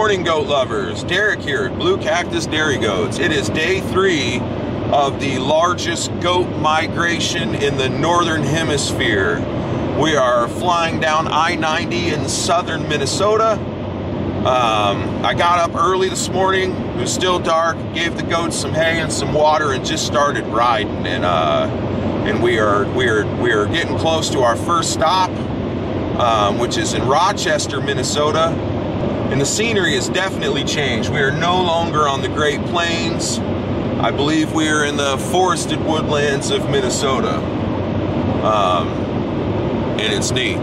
morning, goat lovers. Derek here at Blue Cactus Dairy Goats. It is day 3 of the largest goat migration in the northern hemisphere. We are flying down I-90 in southern Minnesota. I got up early this morning. It was still dark. Gave the goats some hay and some water and just started riding. And we are getting close to our first stop, which is in Rochester, Minnesota. And the scenery has definitely changed. We are no longer on the Great Plains. I believe we are in the forested woodlands of Minnesota. And it's neat.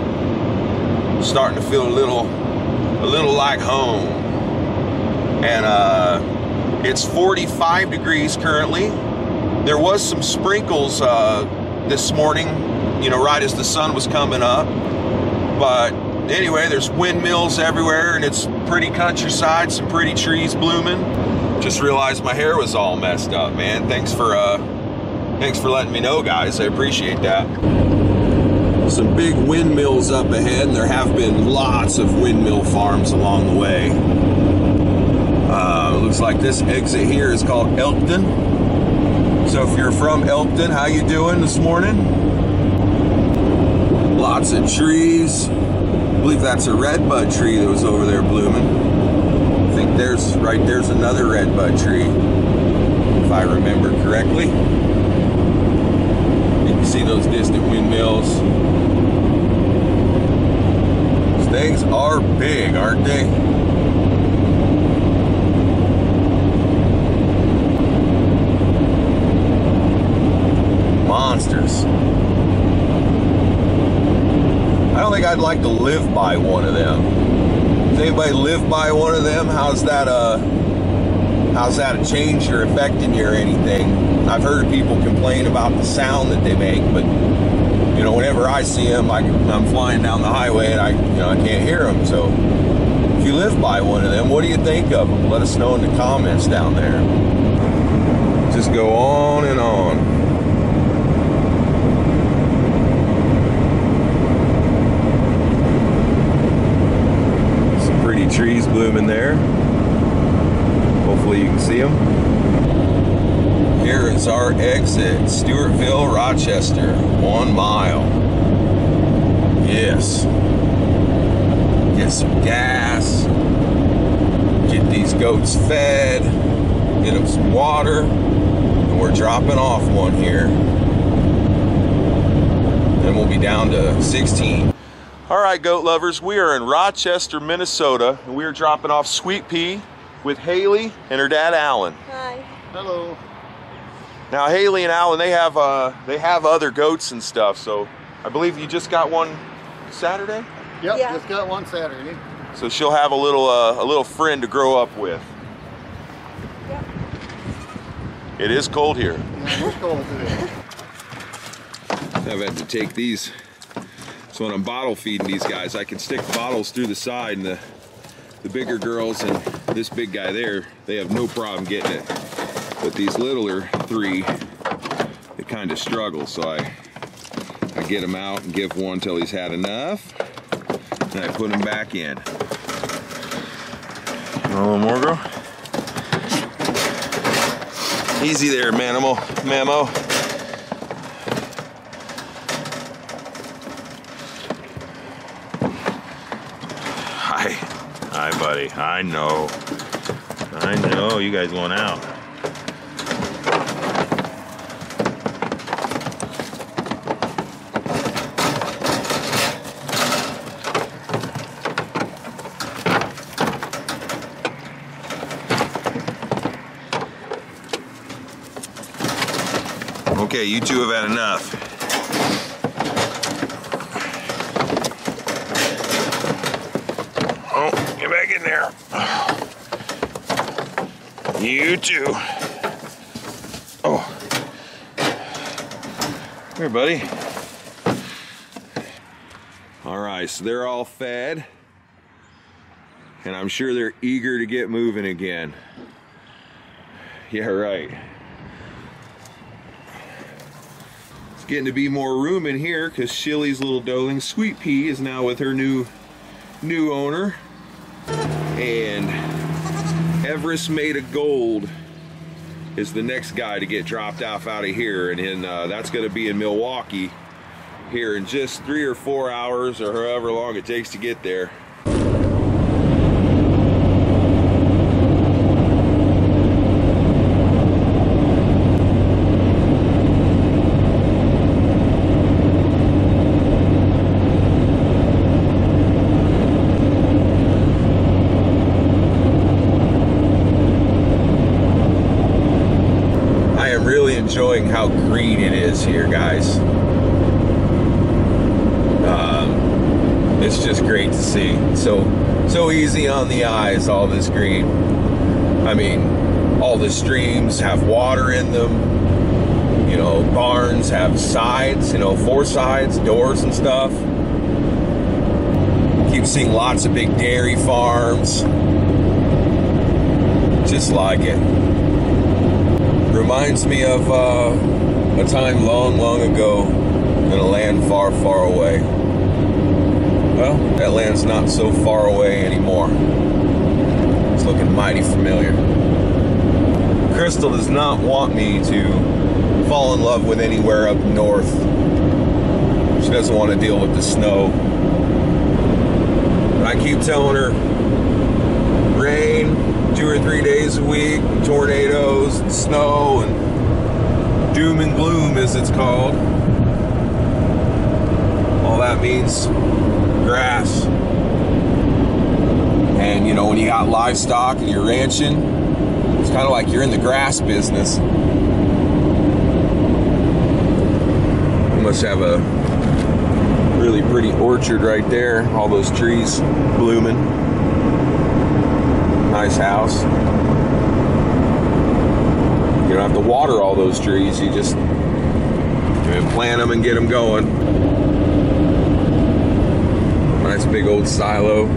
Starting to feel a little like home. And it's 45 degrees currently. There was some sprinkles this morning, you know, right as the sun was coming up. But anyway, there's windmills everywhere and it's pretty countryside, some pretty trees blooming. Just realized my hair was all messed up, man. Thanks for letting me know, guys. I appreciate that. Some big windmills up ahead, and there have been lots of windmill farms along the way. Looks like this exit here is called Elkton. So if you're from Elkton, how you doing this morning? Lots of trees. I believe that's a redbud tree that was over there blooming. I think there's another redbud tree, if I remember correctly. You can see those distant windmills. These things are big, aren't they? Monsters. I don't think I'd like to live by one of them. Does anybody live by one of them? How's that a change or affecting you or anything? I've heard people complain about the sound that they make, but you know, whenever I see them, I'm flying down the highway and I can't hear them. So if you live by one of them, what do you think of them? Let us know in the comments down there. Just go on and on. Trees blooming there. Hopefully you can see them. Here is our exit, Stewartville, Rochester, 1 mile. Yes. Get some gas. Get these goats fed. Get them some water. And we're dropping off one here. Then we'll be down to 16. All right, goat lovers, we are in Rochester, Minnesota, and we are dropping off Sweet Pea with Haley and her dad, Alan. Hi. Hello. Now, Haley and Alan, they have other goats and stuff. So, I believe you just got one Saturday. Yep, yeah. Just got one Saturday. So she'll have a little friend to grow up with. Yep. It is cold here. Yeah, it's cold today. I've had to take these. So when I'm bottle feeding these guys, I can stick bottles through the side, and the bigger girls and this big guy there, they have no problem getting it. But these littler 3, they kind of struggle. So I get them out and give one till he's had enough, and I put him back in. A little more, girl. Easy there, Mamo. Hi, buddy. I know you guys want out. Okay, you two have had enough. Oh, get back in there. You too. Oh. Here, buddy. All right, so they're all fed. And I'm sure they're eager to get moving again. Yeah, right. It's getting to be more room in here because Shilly's little doeling Sweet Pea is now with her new owner. And Everest Made of Gold is the next guy to get dropped off out of here, and that's going to be in Milwaukee here in just 3 or 4 hours, or however long it takes to get there. Enjoying how green it is here, guys. It's just great to see. So easy on the eyes, all this green. I mean, all the streams have water in them. You know, barns have sides, you know, 4 sides, doors and stuff. Keep seeing lots of big dairy farms. Just like it. Reminds me of a time long, long ago in a land far, far away. Well, that land's not so far away anymore. It's looking mighty familiar. Crystal does not want me to fall in love with anywhere up north. She doesn't want to deal with the snow. But I keep telling her, rain 2 or 3 days a week, tornadoes, and snow, and doom and gloom as it's called. All that means grass. And you know, when you got livestock and you're ranching, it's kind of like you're in the grass business. You must have a really pretty orchard right there, all those trees blooming. Nice house. You don't have to water all those trees, you just plant them and get them going. Nice big old silo.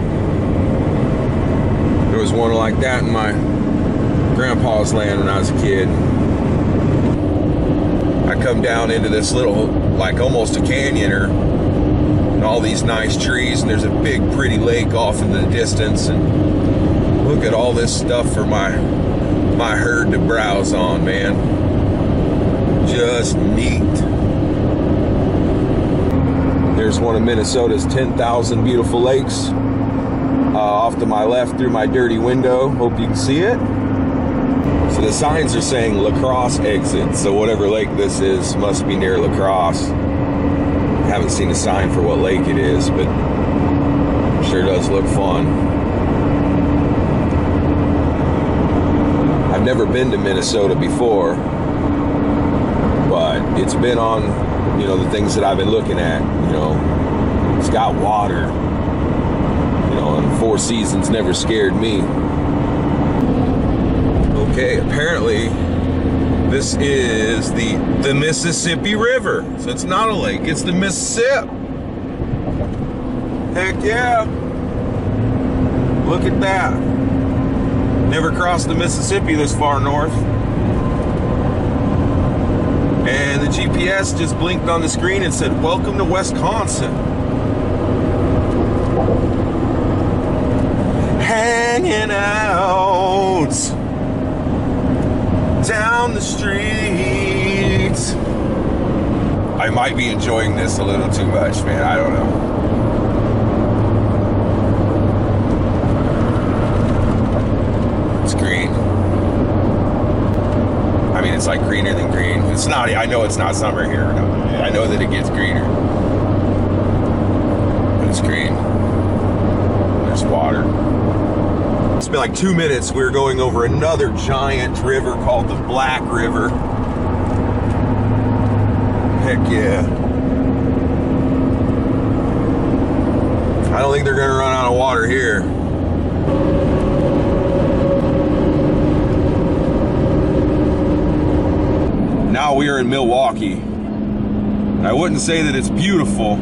There was one like that in my grandpa's land when I was a kid. I come down into this little, like almost a canyoner, and all these nice trees, and there's a big pretty lake off in the distance, and look at all this stuff for my herd to browse on, man. Just neat. There's one of Minnesota's 10,000 beautiful lakes off to my left through my dirty window. Hope you can see it. So the signs are saying La Crosse exit, so whatever lake this is must be near La Crosse. Haven't seen a sign for what lake it is, but sure does look fun. I've never been to Minnesota before, but it's been on, you know, the things that I've been looking at. You know, it's got water, you know, and 4 seasons never scared me. Okay, apparently this is the Mississippi River. So it's not a lake, it's the Mississippi. Heck yeah. Look at that. Never crossed the Mississippi this far north. And the GPS just blinked on the screen and said, "Welcome to Wisconsin." Hanging out down the street. I might be enjoying this a little too much, man. I don't know. It's green. I mean, it's like greener than green. It's not, I know it's not summer here. I know that it gets greener. But it's green. There's water. It's been like 2 minutes. We're going over another giant river called the Black River. Heck yeah. I don't think they're gonna run out of water here. Now we are in Milwaukee. I wouldn't say that it's beautiful.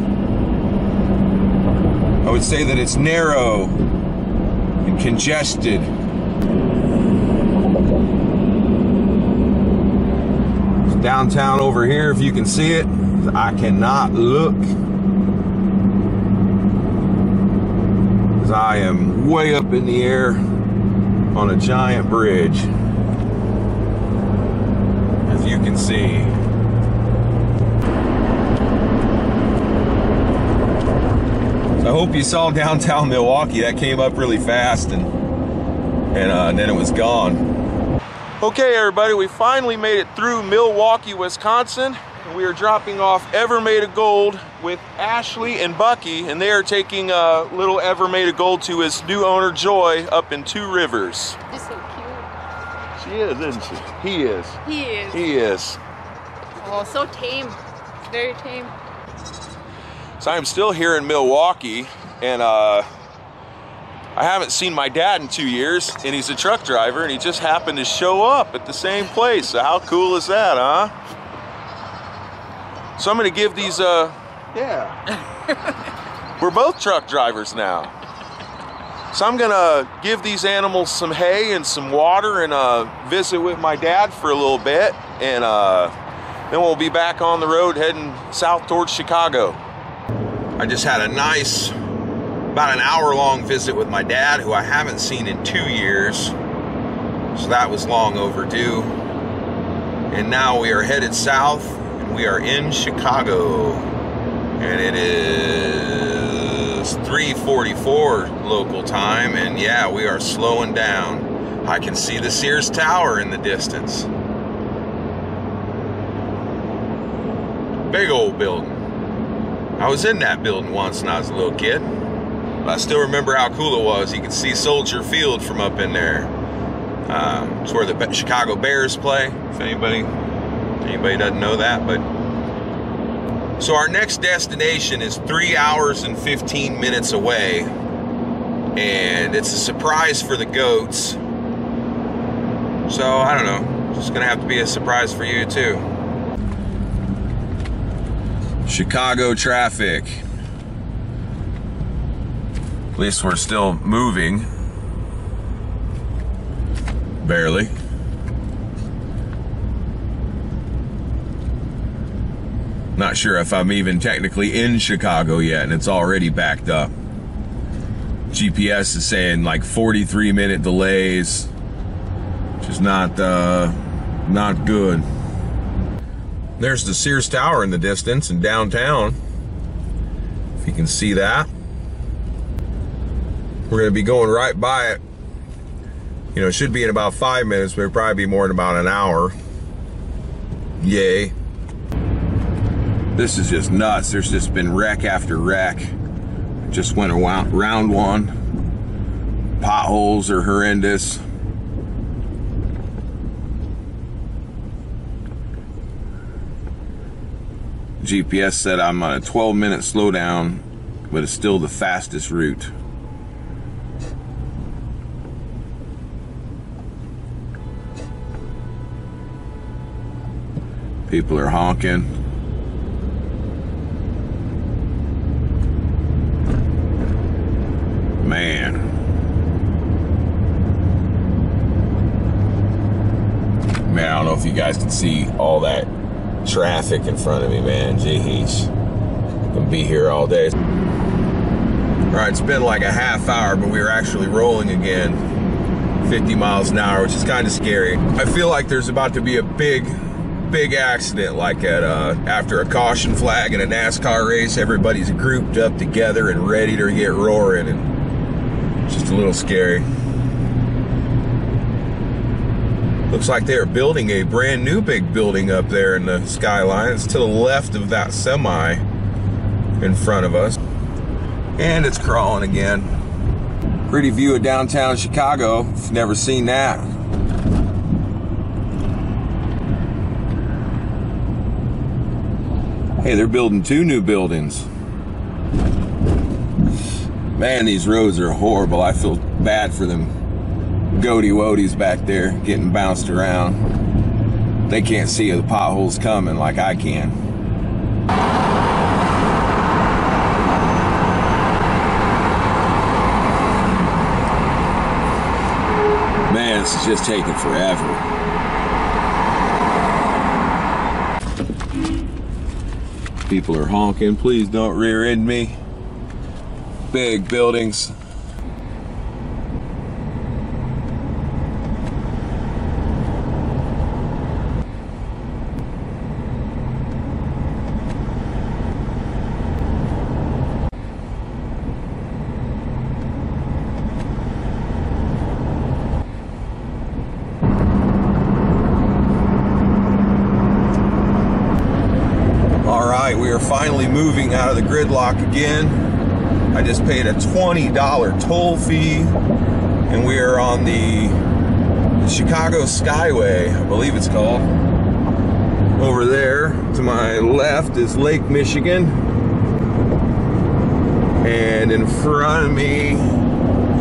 I would say that it's narrow and congested. It's downtown over here, if you can see it. I cannot look, because I am way up in the air on a giant bridge, as you can see. So I hope you saw downtown Milwaukee. That came up really fast and then it was gone. Okay, everybody, we finally made it through Milwaukee, Wisconsin. We are dropping off Ever Made of Gold with Ashley and Bucky, and they are taking little Ever Made of Gold to his new owner, Joy, up in Two Rivers. She's so cute. She is, isn't she? He is. He is. He is. Oh, so tame. Very tame. So I'm still here in Milwaukee, and I haven't seen my dad in 2 years, and he's a truck driver, and he just happened to show up at the same place. So how cool is that, huh? So I'm gonna give these, yeah. We're both truck drivers now. So I'm gonna give these animals some hay and some water and visit with my dad for a little bit, and then we'll be back on the road heading south towards Chicago. I just had a nice, about an hour-long visit with my dad, who I haven't seen in 2 years. So that was long overdue. And now we are headed south. We are in Chicago, and it is 3:44 local time, and yeah, we are slowing down. I can see the Sears Tower in the distance. Big old building. I was in that building once when I was a little kid. But I still remember how cool it was. You could see Soldier Field from up in there. It's where the Chicago Bears play, if anybody doesn't know that. But so our next destination is 3 hours and 15 minutes away, and it's a surprise for the goats. So I don't know, it's gonna have to be a surprise for you too. Chicago traffic. At least we're still moving, barely. Not sure if I'm even technically in Chicago yet, and it's already backed up. GPS is saying like 43-minute delays, which is not good. There's the Sears Tower in the distance in downtown, if you can see that. We're gonna be going right by it. You know, it should be in about 5 minutes, but it'll probably be more in about an hour. Yay. This is just nuts. There's just been wreck after wreck. Just went around one. Potholes are horrendous. GPS said I'm on a 12-minute slowdown, but it's still the fastest route. People are honking. Man. Man, I don't know if you guys can see all that traffic in front of me, man. Jeez. Gonna be here all day. Alright, it's been like a half hour, but we were actually rolling again. 50 miles an hour, which is kind of scary. I feel like there's about to be a big accident, like at after a caution flag in a NASCAR race. Everybody's grouped up together and ready to get roaring, and it's just a little scary. Looks like they're building a brand new big building up there in the skyline. It's to the left of that semi in front of us. And it's crawling again. Pretty view of downtown Chicago, if you've never seen that. Hey, they're building 2 new buildings. Man, these roads are horrible. I feel bad for them goaty woadies back there getting bounced around. They can't see the potholes coming like I can. Man, this is just taking forever. People are honking. Please don't rear end me. Big buildings. finally moving out of the gridlock again. I just paid a $20 toll fee, and we are on the Chicago Skyway, I believe it's called. Over there to my left is Lake Michigan, and in front of me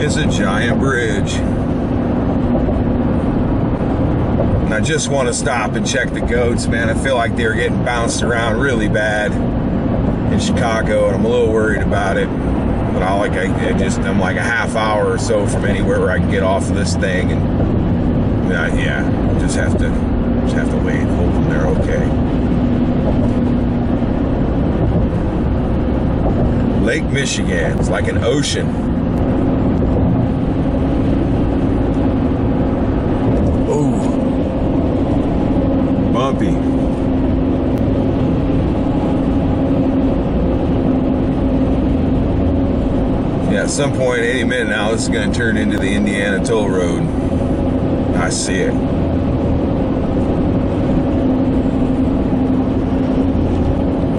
is a giant bridge. And I just want to stop and check the goats, man. I feel like they're getting bounced around really bad in Chicago, and I'm a little worried about it. But I'm like a half hour or so from anywhere where I can get off of this thing, and yeah, just have to wait and hope they're okay. Lake Michigan, it's like an ocean. Oh, bumpy. Yeah, at some point, any minute now, this is going to turn into the Indiana Toll Road. I see it.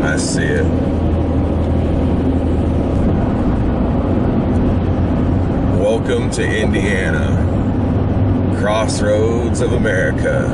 I see it. Welcome to Indiana, crossroads of America.